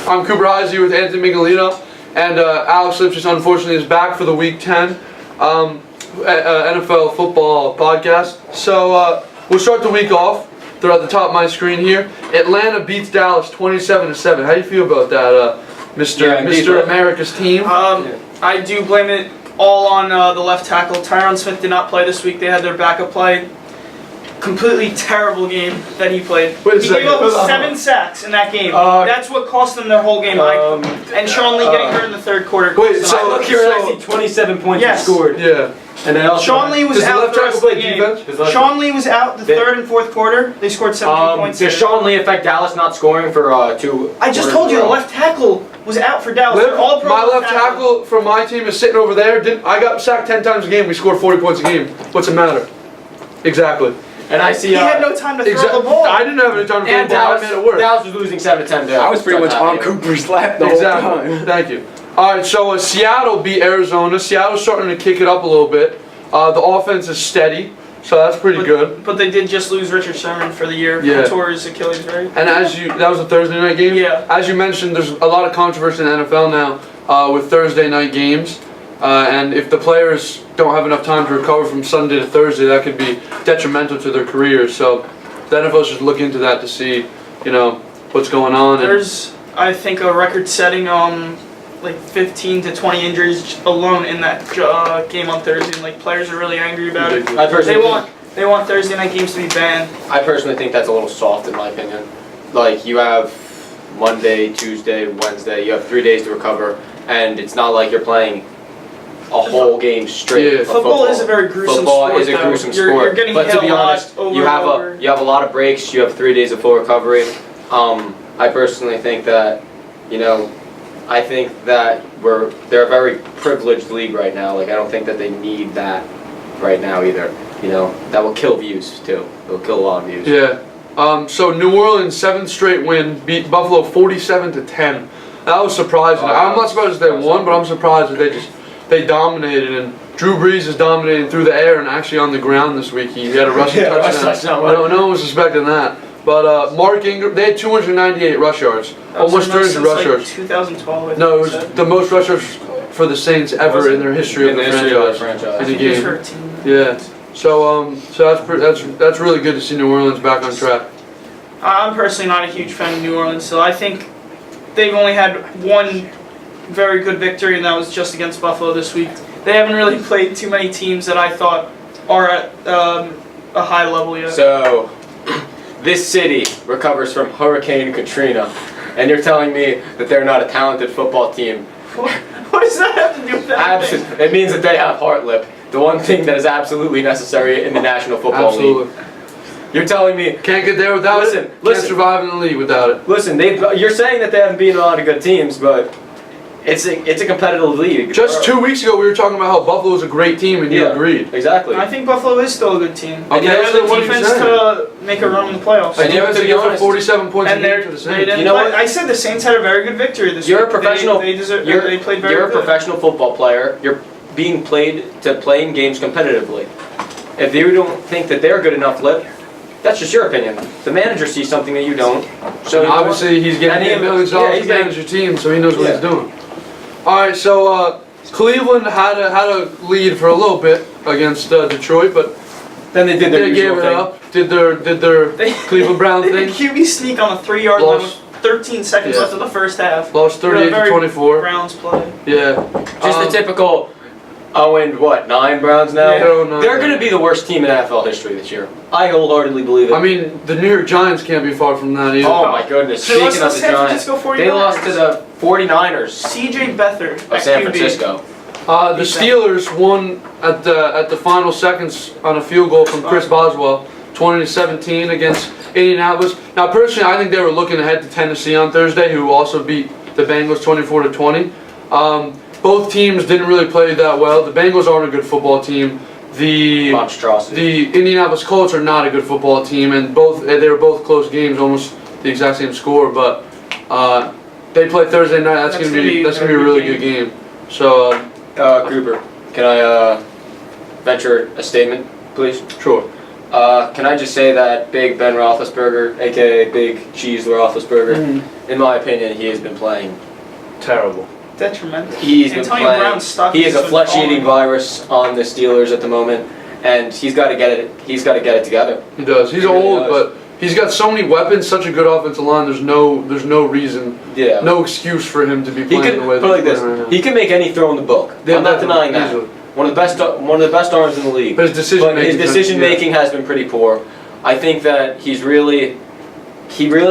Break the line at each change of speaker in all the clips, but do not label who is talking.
I'm Cooper Heisey with Anthony Miguelino, and Alex Lipschitz unfortunately is back for the Week 10 NFL football podcast. So we'll start the week off. They're at the top of my screen here. Atlanta beats Dallas 27-7. How do you feel about that, Mr. America's team?
I do blame it all on the left tackle. Tyron Smith did not play this week. They had their backup play. Completely terrible game that he played. He gave up 7 sacks in that game. That's what cost them their whole game. And Sean Lee getting hurt in the third quarter.
Wait, so
I look here and I see 27 points he scored.
Yeah.
And then also
Sean Lee was out the rest of the game.
Defense?
Sean Lee was out the third and fourth quarter. They scored 17 points.
Does Sean Lee affect Dallas not scoring for 2?
I just told you the left tackle was out for Dallas.
My left tackle from my team is sitting over there. I got sacked 10 times a game. We scored 40 points a game. What's the matter? Exactly.
And I see
he had no time to throw the ball.
I didn't have any time to throw the ball. I made it work.
Dallas was losing 7-10.
I was pretty much on Cooper's lap the whole time.
Thank you. All right, so Seattle beat Arizona. Seattle's starting to kick it up a little bit. The offense is steady, so that's pretty good.
But they did just lose Richard Sherman for the year.
Yeah.
Tore his Achilles, right?
And that was a Thursday night game?
Yeah.
As you mentioned, there's a lot of controversy in the NFL now with Thursday night games. And if the players don't have enough time to recover from Sunday to Thursday, that could be detrimental to their careers. So the NFL should look into that to see, what's going on.
There's, I think, a record-setting like 15 to 20 injuries alone in that game on Thursday. And, players are really angry about it. They want Thursday night games to be banned.
I personally think that's a little soft in my opinion. Like, you have Monday, Tuesday, Wednesday. You have 3 days to recover, and it's not like you're playing a whole game straight.
Yeah.
Football is a very gruesome sport.
Football is a gruesome sport.
You're getting
but
hit
to be
a lot
honest,
over
you have
and over.
you have a lot of breaks. You have 3 days of full recovery. I personally think that, I think that they're a very privileged league right now. Like, I don't think that they need that right now either. That will kill views too. It will kill a lot of views.
Yeah. So New Orleans 7th straight win, beat Buffalo 47-10. That was surprising. I'm not surprised that they won, but I'm surprised that they dominated. And Drew Brees is dominating through the air and actually on the ground this week. He had a rushing touchdown. No one was expecting that. But Mark Ingram, they had 298 rush yards, almost 300 rush yards.
2012.
No, it was the most rush yards for the Saints ever in their history of the franchise. In a game. Yeah. So that's really good to see New Orleans back on track.
I'm personally not a huge fan of New Orleans, so I think they've only had one very good victory, and that was just against Buffalo this week. They haven't really played too many teams that I thought are at a high level yet.
So, this city recovers from Hurricane Katrina, and you're telling me that they're not a talented football team.
What does that have to do with that?
It means that they have heart lip, the one thing that is absolutely necessary in the National Football League. You're telling me
can't get there without it. Can't survive in the league without it.
Listen, you're saying that they haven't beaten a lot of good teams, but it's a competitive league.
Just 2 weeks ago, we were talking about how Buffalo was a great team, and you agreed.
Exactly.
I think Buffalo is still a good team.
Okay,
they have the defense to make a run in the playoffs.
And defense to get for 47 points a game to the Saints.
You know what?
I said the Saints had a very good victory this week.
You're a professional.
They played very good.
You're a professional football player. You're being playing games competitively. If you don't think that they're good enough, that's just your opinion. The manager sees something that you don't. So
obviously he's getting $8 million to manage your team, so he knows what he's doing. All right, so Cleveland had a lead for a little bit against Detroit, but
then they did their
they
usual
gave it
thing.
up. Did their Cleveland Brown
they
thing.
Did QB sneak on the 3-yard line with 13 seconds left in the first half.
Lost 38-24.
Browns play.
Yeah.
Just the typical 9 Browns now?
Yeah.
They're going to be the worst team in NFL history this year. I wholeheartedly believe it.
I mean, the New York Giants can't be far from that either.
Oh my goodness.
They
Speaking of the Giants, they lost to the 49ers.
C.J. Beathard
of San Francisco.
The Steelers won at the final seconds on a field goal from Chris Boswell, 20-17 against Indianapolis. Now, personally, I think they were looking ahead to Tennessee on Thursday, who also beat the Bengals 24-20. Both teams didn't really play that well. The Bengals aren't a good football team. The Indianapolis Colts are not a good football team, and they were both close games, almost the exact same score. But they play Thursday night. That's gonna be a really good game. So,
Cooper, can I venture a statement, please?
Sure.
Can I just say that Big Ben Roethlisberger, aka Big Cheese Roethlisberger, in my opinion, he has been playing
Terrible.
Detrimental.
He's been
Antonio
playing.
Brown's stock
He is
has
a
been
flesh-eating
falling.
virus on the Steelers at the moment, and he's got to get it. He's got to get it together.
He does. He's
He really
old,
does.
but he's got so many weapons, such a good offensive line. There's no reason,
Yeah.
no excuse for him to be
He
playing
could
the way
put it like
that he's
this.
playing right now.
He can make any throw in the book.
Yeah,
I'm not denying
easily.
that. One of the best arms in the league.
But his decision
But his
making.
decision making has been pretty poor. I think that he really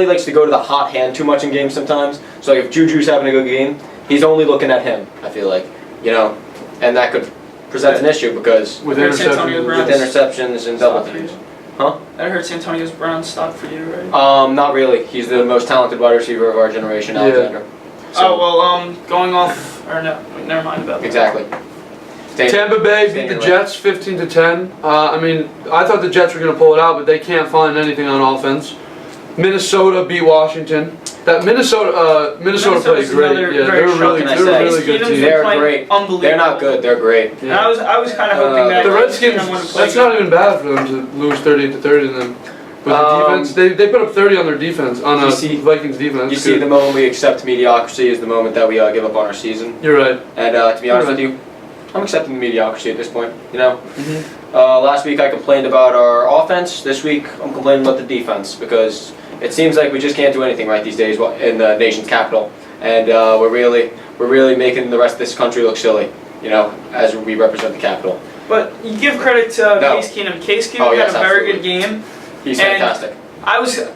likes to go to the hot hand too much in games sometimes. So like if Juju's having a good game, he's only looking at him. I feel like, and that could present an issue because
with
Hurts Antonio
interceptions.
Brown.
with interceptions and double
Stock for
teams.
you. That hurts Antonio Brown's stock for you, right?
Not really. He's the most talented wide receiver of our generation,
Yeah.
Alexander.
Going off, or no, never mind about that.
Exactly.
Tampa Bay beat
Staying
the
away.
Jets 15-10. I mean, I thought the Jets were going to pull it out, but they can't find anything on offense. Minnesota beat Washington. That Minnesota played
Minnesota's
great.
another
Yeah,
very
they're
strong
really,
team.
they're a
Case
really good
Keenum's
team.
They're
playing
great.
unbelievable.
They're not good. They're great.
And I was kind of hoping that
The
Case
Redskins.
Keenum wouldn't play.
That's not even bad for them to lose 38-30 to them. With the defense, they put up 30 on their defense on
You
a
see-
Vikings defense.
You see, the moment we accept mediocrity is the moment that we give up on our season.
You're right.
And to be honest
Right.
with you, I'm accepting the mediocrity at this point. You know,
Mm-hmm.
last week I complained about our offense. This week I'm complaining about the defense because it seems like we just can't do anything right these days in the nation's capital, and we're really making the rest of this country look silly. As we represent the capital.
But you give credit to
No.
Case Keenum. Case Keenum
Oh, yes,
had a very
absolutely.
good game.
He's
And-
fantastic.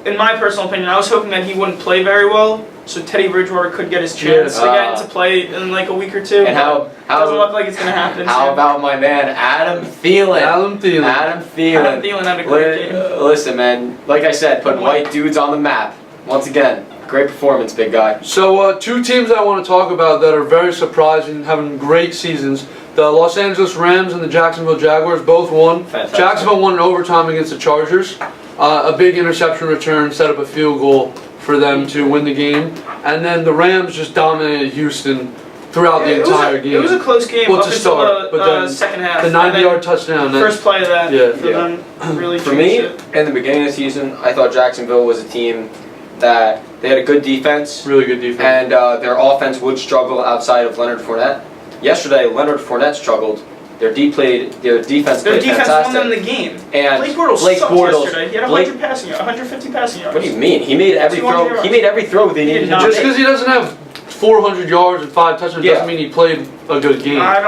In my personal opinion, I was hoping that he wouldn't play very well, so Teddy Bridgewater could get his chance
Yeah.
again to play in like a week or two.
And how
doesn't look like it's gonna happen.
how
soon.
about my man Adam Thielen?
Adam Thielen.
Adam Thielen.
Adam Thielen had a great game.
Listen, man. Like I said, putting white dudes on the map once again. Great performance, big guy.
So two teams I want to talk about that are very surprising, having great seasons. The Los Angeles Rams and the Jacksonville Jaguars both won.
Fantastic.
Jacksonville won in overtime against the Chargers. A big interception return set up a field goal for them to win the game. And then the Rams just dominated Houston throughout the entire game.
It was a close game
Well,
up
to
until
start, but
the
then
second half.
the
And then
90-yard touchdown.
First play of that.
Yeah.
For them really
For
changed
me,
it.
in the beginning of the season, I thought Jacksonville was a team that they had a good defense,
Really good defense.
and their offense would struggle outside of Leonard Fournette. Yesterday, Leonard Fournette struggled. Their defense
Their
played
defense won
fantastic.
them the game.
And
Blake Bortles
Blake
sucked
Bortles-
yesterday. He had
Blake-
150 passing yards.
What do you mean? He made every
200
throw.
yards.
He made every throw they
He
needed
did
to
not.
Just
make.
because he doesn't have 400 yards and 5 touchdowns
Yeah.
doesn't mean he played a good game.
I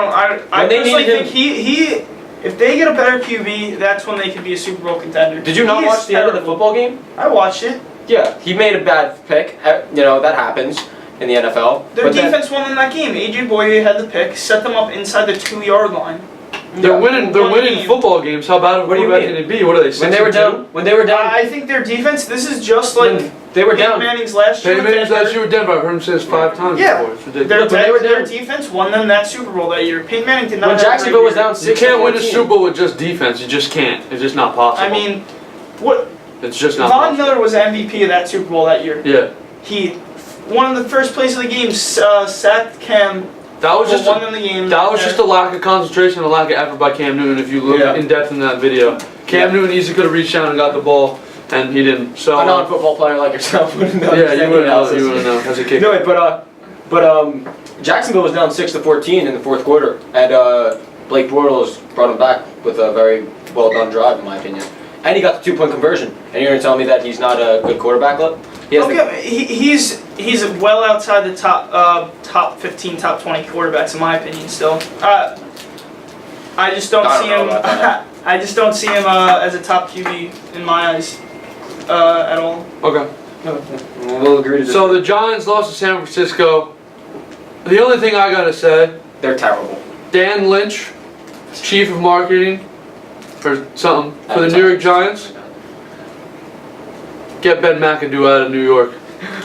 When they
personally
needed
think he if they get a better QB, that's when they could be a Super Bowl contender.
Did you not
He is
watch the end of the
terrible.
football game?
I watched it.
Yeah, he made a bad pick. That happens in the NFL.
Their
But then-
defense won in that game. AJ Boye had the pick, set them up inside the 2-yard line.
They're
Yeah.
winning. They're winning football games. How bad of a
What do you
quarterback
mean?
can it be? What are they?
when they were
6-2?
down, when they were down,
I think their defense. This is just like
when they were
Peyton
down.
Manning's last year.
Peyton
with
Manning's
Denver.
last year with Denver. I've heard him say this 5 times
Yeah.
before. It's
Their,
ridiculous.
when they were
their
down-
defense won them that Super Bowl that year. Peyton Manning did not.
When
have a
Jacksonville
great
was
year.
down
You
6
can't win a Super Bowl with just defense. You just can't. It's just not possible.
I mean, what?
it's just not
Von
possible.
Miller was MVP of that Super Bowl that year.
Yeah,
He, one of the first plays of the game, sacked Cam.
that was just
won them the game.
that was just a lack of concentration and a lack of effort by Cam Newton. If you look
Yeah.
in depth in that video, Cam
Yeah.
Newton easily could have reached down and got the ball, and he didn't. So
A non-football player like yourself wouldn't know.
yeah, you wouldn't know.
analysis.
You wouldn't know as a kicker.
No, but Jacksonville was down 6-14 in the fourth quarter, and Blake Bortles brought him back with a very well done drive, in my opinion. And he got the 2-point conversion. And you're gonna tell me that he's not a good quarterback? Look, he has the-
Okay, he's well outside the top 15, top 20 quarterbacks in my opinion. Still, I just don't
I don't
see
know
him.
about that.
I just don't see him as a top QB in my eyes at all.
Okay.
We'll agree to
So the Giants lost to San Francisco. The only thing I gotta say,
they're terrible.
Dan Lynch, chief of marketing, or something for the New York Giants. Get Ben McAdoo out of New York.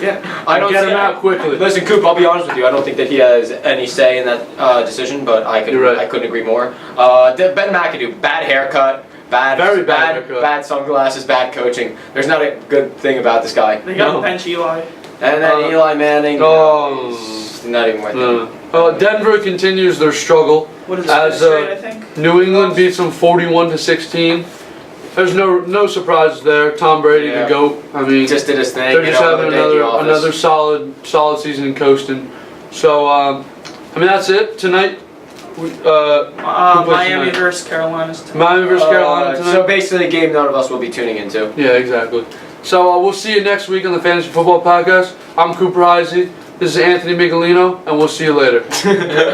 Yeah.
I don't
Get
see-
him out quickly.
Listen, Coop, I'll be honest with you. I don't think that he has any say in that decision, but
You're right.
I couldn't agree more. Ben McAdoo, bad haircut,
Very bad haircut.
bad sunglasses, bad coaching. There's not a good thing about this guy.
They got
No.
to bench Eli.
And then Eli Manning,
Oh.
he's not even worth it.
Denver continues their struggle
What is
As,
it? Straight, I think.
New England beats them 41-16. there's no surprises there. Tom Brady,
Yeah.
the GOAT. I mean,
Just did his thing.
37,
you know,
another solid season in coasting. So, I mean, that's it tonight. Who plays
Miami
tonight?
versus Carolina. tonight.
Miami versus Carolina tonight.
So basically, a game none of us will be tuning into.
Yeah, exactly. So we'll see you next week on the Fantasy Football Podcast. I'm Cooper Heisey. This is Anthony Michelino, and we'll see you later.